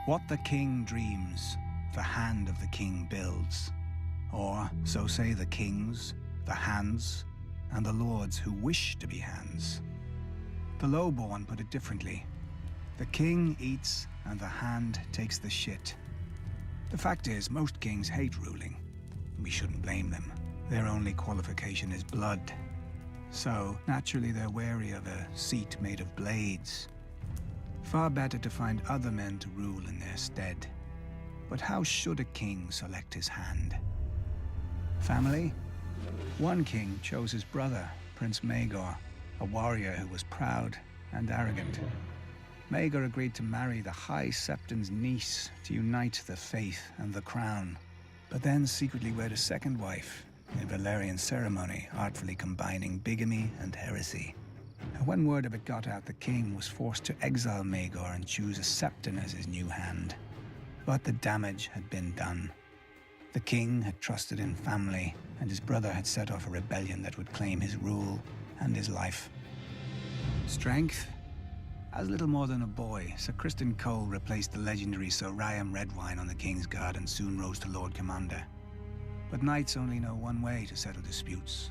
What the king dreams, the hand of the king builds. Or, so say the kings, the hands, and the lords who wish to be hands. The lowborn put it differently. The king eats, and the hand takes the shit. The fact is, most kings hate ruling. We shouldn't blame them. Their only qualification is blood. So, naturally, they're wary of a seat made of blades. Far better to find other men to rule in their stead. But how should a king select his hand? Family? One king chose his brother, Prince Maegor, a warrior who was proud and arrogant. Maegor agreed to marry the High Septon's niece to unite the faith and the crown, but then secretly wed a second wife in Valerian ceremony, artfully combining bigamy and heresy. And when word of it got out, the king was forced to exile Maegor and choose a Septon as his new hand. But the damage had been done. The king had trusted in family, and his brother had set off a rebellion that would claim his rule and his life. Strength? As little more than a boy, Sir Criston Cole replaced the legendary Sir Ryan Redwine on the King's Guard and soon rose to Lord Commander. But knights only know one way to settle disputes.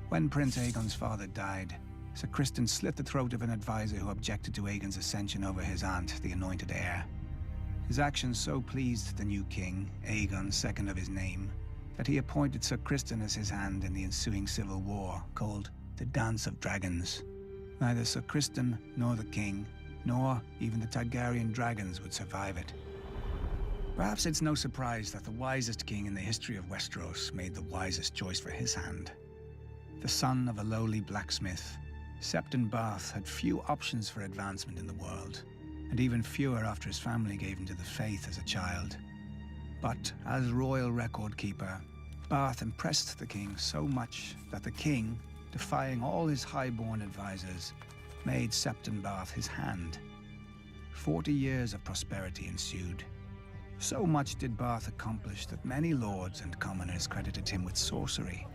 When Prince Aegon's father died, Sir Criston slit the throat of an advisor who objected to Aegon's ascension over his aunt, the anointed heir. His actions so pleased the new king, Aegon, second of his name, that he appointed Sir Criston as his hand in the ensuing civil war, called the Dance of Dragons. Neither Sir Criston nor the king, nor even the Targaryen dragons would survive it. Perhaps it's no surprise that the wisest king in the history of Westeros made the wisest choice for his hand. The son of a lowly blacksmith, Septon Barth had few options for advancement in the world, and even fewer after his family gave him to the faith as a child. But as royal record keeper, Barth impressed the king so much that the king, defying all his high-born advisors, made Septon Barth his hand. 40 years of prosperity ensued. So much did Barth accomplish that many lords and commoners credited him with sorcery.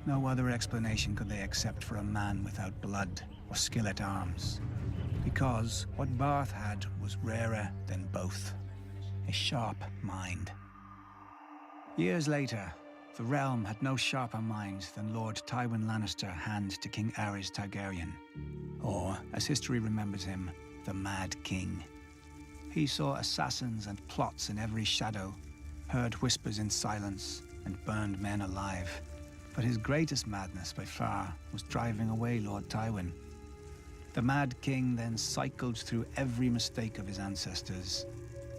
No other explanation could they accept for a man without blood or skill at arms. Because what Barth had was rarer than both: a sharp mind. Years later, the realm had no sharper mind than Lord Tywin Lannister, hand to King Aerys Targaryen, or, as history remembers him, the Mad King. He saw assassins and plots in every shadow, heard whispers in silence, and burned men alive. But his greatest madness by far was driving away Lord Tywin. The Mad King then cycled through every mistake of his ancestors.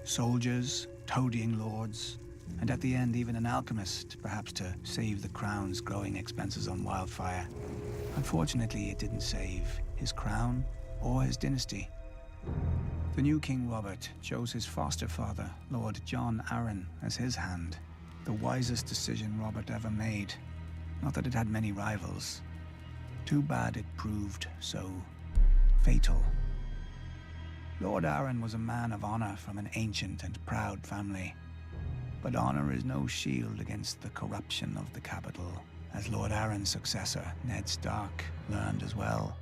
Soldiers, toadying lords, and at the end even an alchemist, perhaps to save the crown's growing expenses on wildfire. Unfortunately, it didn't save his crown or his dynasty. The new King Robert chose his foster father, Lord Jon Arryn, as his hand. The wisest decision Robert ever made. Not that it had many rivals. Too bad it proved so fatal. Lord Arryn was a man of honor from an ancient and proud family. But honor is no shield against the corruption of the capital, as Lord Arryn's successor, Ned Stark, learned as well.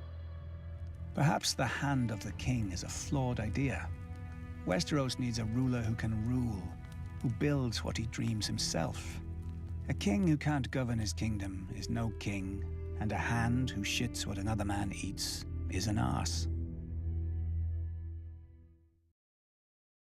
Perhaps the hand of the king is a flawed idea. Westeros needs a ruler who can rule, who builds what he dreams himself. A king who can't govern his kingdom is no king, and a hand who shits what another man eats is an arse.